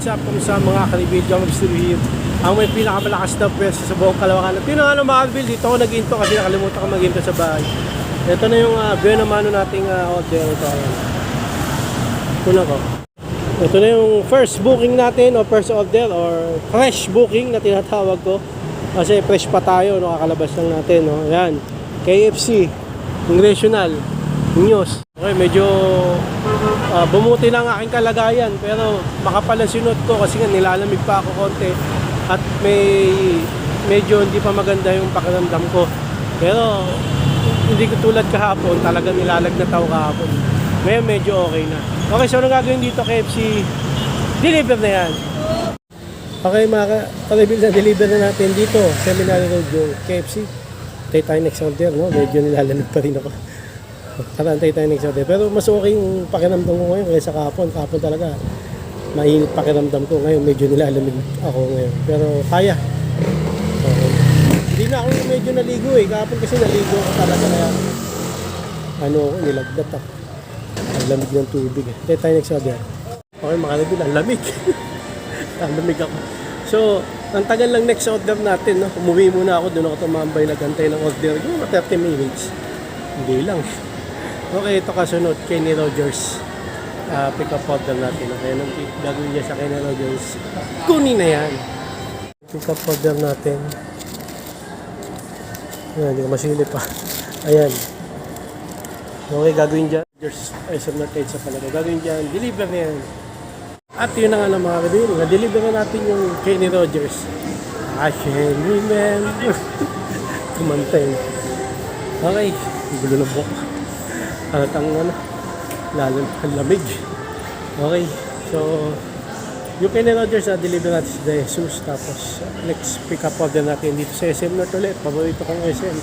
What's up kung sa mga kalibil, John Mr. here. Ang may pinakamalakas na pwesto sa buong Kalawakan. Ito na nga mga kalibil, dito ako nag-into kasi nakalimutan ko mag-into sa bahay. Ito na yung buena mano nating order. Ito ayan. Kuna ko. Ito na yung first booking natin o first order or fresh booking na tinatawag ko. Kasi fresh pa tayo, no? Kakalabas lang natin. No? Ayan. KFC, Congressional, News. Okay, medyo bumuti na ang aking kalagayan pero makapal ang sinot ko kasi nga nilalamig pa ako konti at medyo hindi pa maganda yung pakiramdam ko. Pero hindi ko tulad kahapon, talagang nilalagnat ako kahapon. Ngayon medyo okay na. Okay, so ano gagawin dito KFC? Deliver na yan. Okay mga kalibil, na deliver na natin dito Seminary Road yung KFC. Tayo tayo next order, no? Medyo nilalamig pa rin ako. Tarantay tayo next order. Pero mas okay yung pakiramdam ko ngayon kaysa kahapon. Kahapon talaga mainit pakiramdam ko. Ngayon medyo nilalamig ako ngayon. Pero kaya. Okay. Hindi na ako medyo naligo eh. Kahapon kasi naligo ako talaga. Kaya ano ako, nilagdat ako. Ang lamig ng tubig eh. Tayo tayo next order. Okay mga kalibil, ang lamig. Ang lamig ako. So, ang tagal lang next order natin. No? Umuwi muna ako. Doon ako tumambay nagantay ng order. Yung 30 minutes. Hindi lang. Okay, ito kasunod, Kenny Rogers. Pick up order natin. Okay, anong gagawin niya sa Kenny Rogers? Kunin na yan. Pick up order natin. Ayan, hindi ko masilip pa. Ayan. Okay, gagawin dyan. Ay, submit sa palaga. Gagawin dyan, deliver na yan. At yun na nga na mga kabili. Na-deliver na natin yung Kenny Rogers. I can remember. Kumantay. Okay, gulo na buhok. At ang lalo ang lamig. Okay, so yung Kenny Rogers na deliver natin sa Jesus. Tapos next pick up order natin dito sa SM North ulit. Paborito kong SM.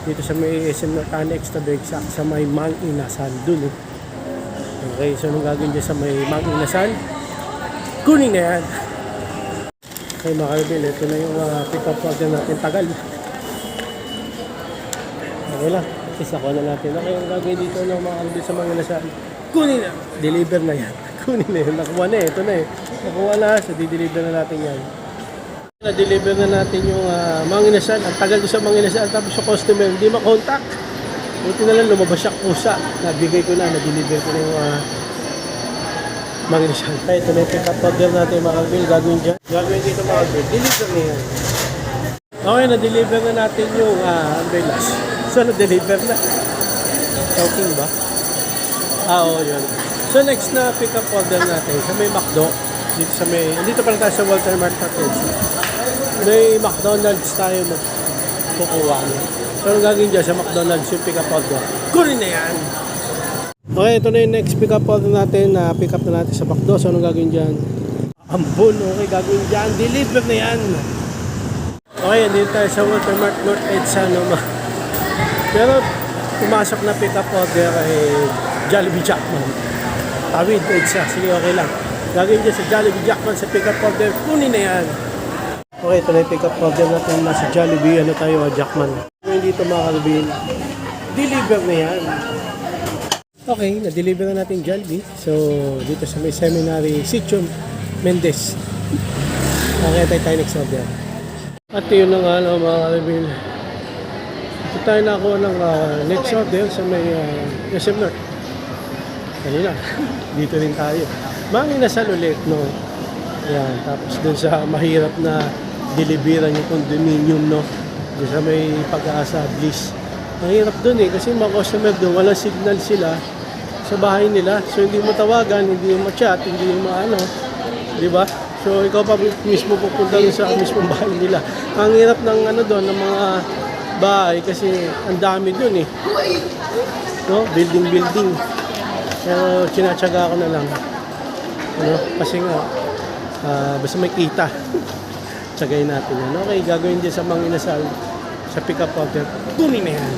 Dito sa may SM North Annex to be exact sa may Mang Inasal dun. Okay, so anong gagawin dyan sa may Mang Inasal? Kunin na yan. Okay mga kaibil, ito na yung pick up order natin. Tagal. Okay lang. Isa ko na natin. Okay, ang gagawin dito ng mga kaibil sa mga nasaan. Kunin na. Deliver na yan. Kunin na yan. Nakuha na eh. Ito na eh. Nakuha na. So, di-deliver na natin yan. Na-deliver na natin yung mga inasal. Ang tagal ko sa mga inasal. Tapos yung customer, hindi makontak. Buti na lang lumabas siya pusa. Nabigay ko na. Na-deliver ko na yung mga inasal. Kaya ito na yung pick-up order natin mga kaibil. Gagawin dyan. Gagawin dito mga kaibil. Deliver na yan. Okay, na-deliver na natin yung umbrellas. So, na-deliver na. Talking ba? Oo, yun. So, next na pick-up order natin sa may McDo. Dito pala tayo sa Walter Mart natin. May McDonald's tayo magkukuha. So, ang gagawin dyan sa McDonald's yung pick-up order. Kunin na yan! Okay, ito na yung next pick-up order natin. Pick up na natin sa McDo. So, anong gagawin dyan? Ambon, okay, gagawin dyan. Deliver na yan! Okay, dito tayo sa Walter Mart North Edsa, no? Pero pumasok na pick up order ay Jollibee Jackman. Tawid, Edsa. Sige, okay lang. Gagawin dyan sa Jollibee Jackman sa pick up order. Kunin na yan. Okay, ito na yung pick up order natin na sa Jollibee. Ano tayo, Jackman. Ngayon dito mga kalabin, deliver na yan. Okay, na-deliver na natin Jollibee. So, dito sa may seminary, Sitio Mendez. Okay, tayo next order. At yun na nga, no, mga kalabin. Ito tayo nakuha ng next order sa may SM North. Kanina, dito rin tayo. Mang Inasal ulit, no? Ayan, tapos dun sa mahirap na deliveran yung condominium, no? Dun sa may Pag-asa, Bliss. Mahirap dun eh, kasi mga customer dun, walang signal sila sa bahay nila. So, hindi mo tawagan, hindi mo chat, hindi mo ano, di ba? So, ikaw pa mismo pupunta dun sa mismong bahay nila. Ang hirap ng ano doon, ng mga bahay kasi ang dami dun eh. No? Building. Pero sinatsaga ko na lang. Ano? Kasi nga, basta may kita. Tsagayin natin yan. Okay, gagawin din sa Mang Inasal sa pick-up order. Kunin na yan.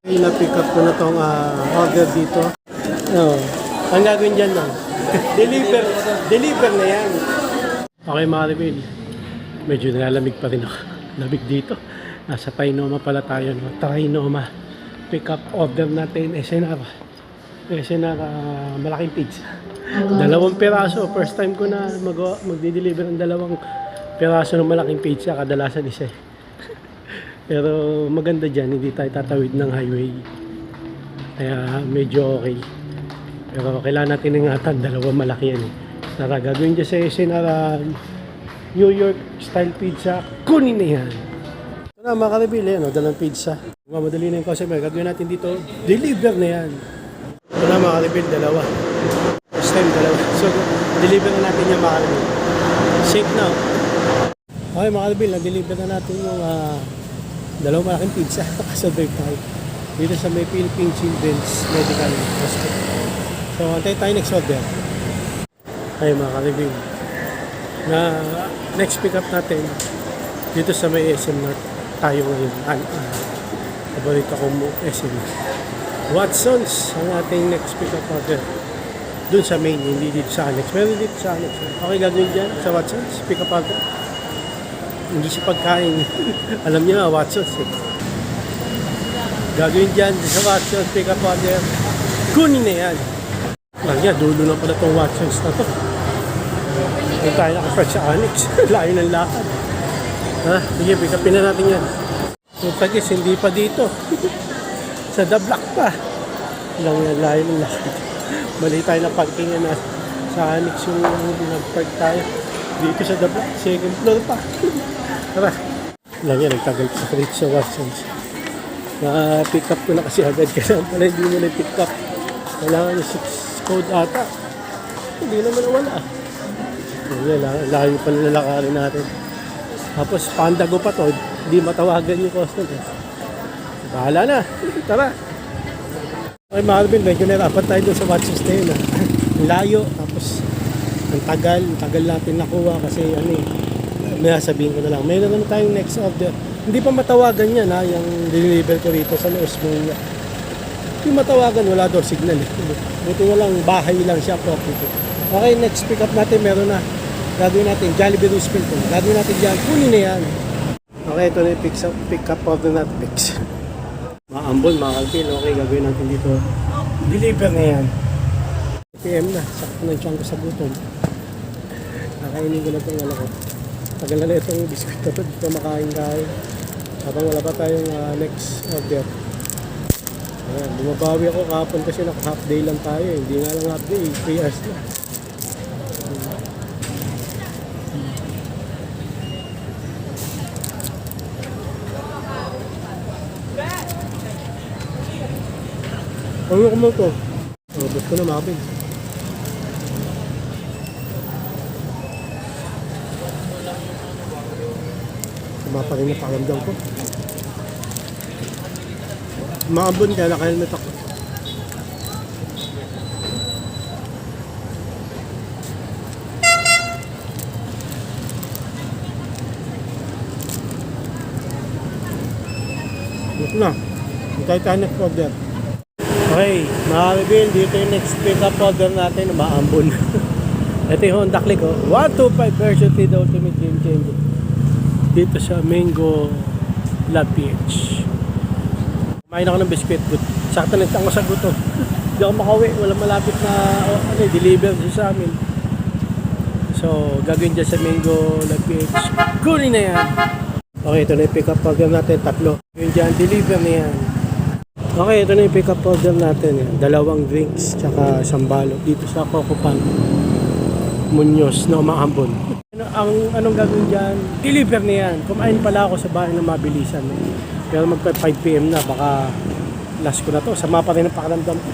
Okay, na-pick up ko na itong order dito. No. Ang gagawin dyan lang. Deliver na yan. Okay mga Rebel, medyo nalamig pa rin ako. Lamig dito. Nasa Trinoma pala tayo. No? Trinoma. Pick up order natin. SNR. Malaking pizza. Dalawang piraso. First time ko na magdi-deliver ng dalawang piraso ng malaking pizza. Kadalasan isa eh. Pero maganda dyan, hindi tayo tatawid ng highway. Kaya medyo okay. Pero kailangan natin ingatan, dalawang malaki yan eh. Tara, gagawin dyan sa SNR New York style pizza. Kunin na yan. Ito na mga karibili, dalang pizza. Mamadali na yung customer. Gagawin natin dito, deliver na yan. Ito na mga karibili, dalawa. First time, dalawa. So, deliver na natin yung mga karibili. Safe na. Okay mga karibili, na-deliver na natin yung dalawang malaking pizza. Kasabay tayo. Dito sa may Philippine Children's Medical Hospital. So, antay tayo next order. Ay mga karibili. Na next pick up natin dito sa may SM North tayo ngayon. Paborito ko mo SM Watson's ang ating next pick up order. Doon sa main, hindi dito sa annex. Meron dito sa annex. Okay, gagawin dyan sa Watson's pick up order. Hindi siya pagkain. Alam niyo na, Watson's eh. Gagawin dyan sa Watson's pick up order. Kunin na yan. Lagyan, dulo na pala itong Watson's na to. Hindi tayo nakapag sa annex. Layo ng lakad. Ha? Sige, pick upin na natin yan. So, tagis, hindi pa dito. Sa The Block pa. Lang yan, layo ng lakad. Mali tayo na parkingan na sa annex yung nag-park tayo. Dito sa The Block, second floor pa. Tara. Lang yan, nagtagal pa rito sa Watson's. Na-pick up ko na kasi agad. Kasi pala hindi mo na-pick up. Kailangan yung 6 code ata. Hindi naman wala. Layo pa nilalakarin natin. Tapos pandago pa to, hindi matawagan yung customer. Bahala na. Tara. Okay Marvin, medyo narapat tayo dun sa Watson's na yun. Layo. Tapos ang tagal natin nakuha kasi may sabihin ko na lang. Mayroon naman tayong next order. Hindi pa matawagan yan ha, yung deliver ko rito sa Los Muñoz. Yung matawagan, wala daw signal eh. Buti na lang, bahay lang siya, property. Okay, next pick up natin, meron na. Gagawin natin, Jollibee Roosevelt. Gagawin natin dyan, kunin na yan. Okay, ito na yung pick up order natin. Mga ambon, mga kalpil, okay, gagawin natin dito. Deliver na yan. PM na, sakto na yung tiyan ko sa gutom. Nakainin ko na itong ko. Tagal na itong biskuit na ito, dito makain-kain. Habang wala pa tayong next order. Ayan, bumabawi ako kahapon kasi naka-half day lang tayo. Hindi nga lang half day, 3 hours na. Ano ko mo ito? Ubus ko na makapin. Tama pa rin na pakiramdam ko. Maambon kaya naka-helmet ako. Ito na. Hintay tayo next order. Okay, mga reveal, dito yung next pick up order natin, maambon. Ito yung Honda Click, 125 version 3, the ultimate game changer. Dito sa Mango Lab PH. Kumain ako ng biscuit, sakto nagtang ko sa gutom. Hindi ako makauwi, walang malapit na deliver sa amin. So, gagawin dyan sa Mango Lab PH. Kunin na yan! Okay, ito na yung pick up order natin, 3. Gagawin dyan, deliver na yan. Okay, ito na yung pick up order natin. 2 drinks, tsaka 1 balot dito sa Cocopan Muñoz na Maambon. Anong gagawin dyan? Deliver na yan. Kumain pala ako sa bahay na mabilisan. Pero magpa 5 PM na, baka last ko na to. Sama pa rin ang pakiramdam ko.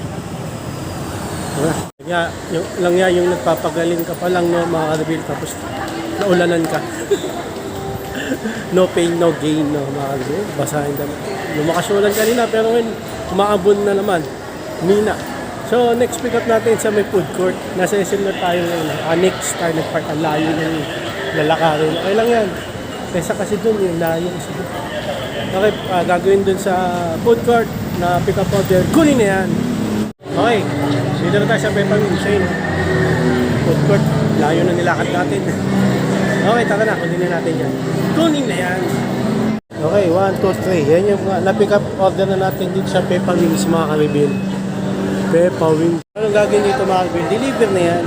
Yung nagpapagaling ka pa lang, no, mga karibili, tapos naulanan ka. No pain, no gain, no, mga karibili. Basahin ka. Lumakasulan kanina, pero ngayon, umaambon na naman. Mina. So, next pick up natin sa may food court. Nasa SM na tayo ngayon. Next tayo nagpark. Ang layo ng lalakarin. Okay lang yan. Kesa kasi dun, yung layo kasi dun. Okay, gagawin dun sa food court na pick up order. Kunin na yan. Okay, dito na tayo sa Peppermint Chain. Food court, layo na nilakad natin. Okay, tara na, kunin na natin yan. Kunin na yan. Okay, 1, 2, 3. Yan yung na-pick up order na natin dito sa Peppermint, mga karibin. Peppa Wing. Anong gagawin dito mga Alvin? Deliver na yan.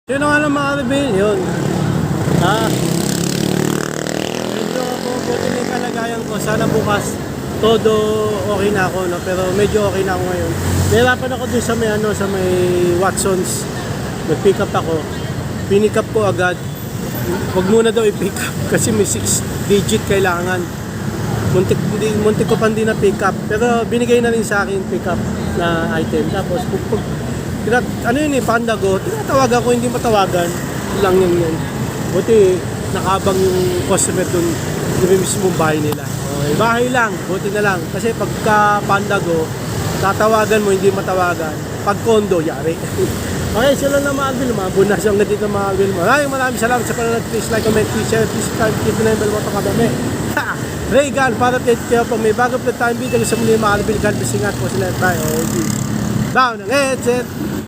Sino nga lang mga Alvin? Yun. Medyo buti na yung kalagayan ko. Sana bukas todo okay na ako, no? Pero medyo okay na ako ngayon. Nahirapan ako dun sa may, sa may Watsons. Nag-pick up ako. Pinick up ko agad. Huwag muna daw i-pick up kasi may 6 digit kailangan. Muntik ko pa hindi na pick up. Pero binigay na rin sa akin pick up na item. Tapos, ano yun Pandago, tinatawagan ko, hindi matawagan. Lang yan. Buti, nakabang yung customer dun, yung mismo bahay nila. Okay, bahay lang, buti na lang. Kasi pagka Pandago, tatawagan mo, hindi matawagan. Pag kondo, yari. Okay, sila na mga Alvin. Lumabon na siya hanggang dito mga Alvin. Maraming salamat sa panonood. Please like, comment, please share, please subscribe. Keep na yung bell mo ito kadami. Regal, para tayo kayo pag may bago pa tayong video sa muli mga Alvin. God bless, ingat po sila. Bye. Okay. Down ang headset.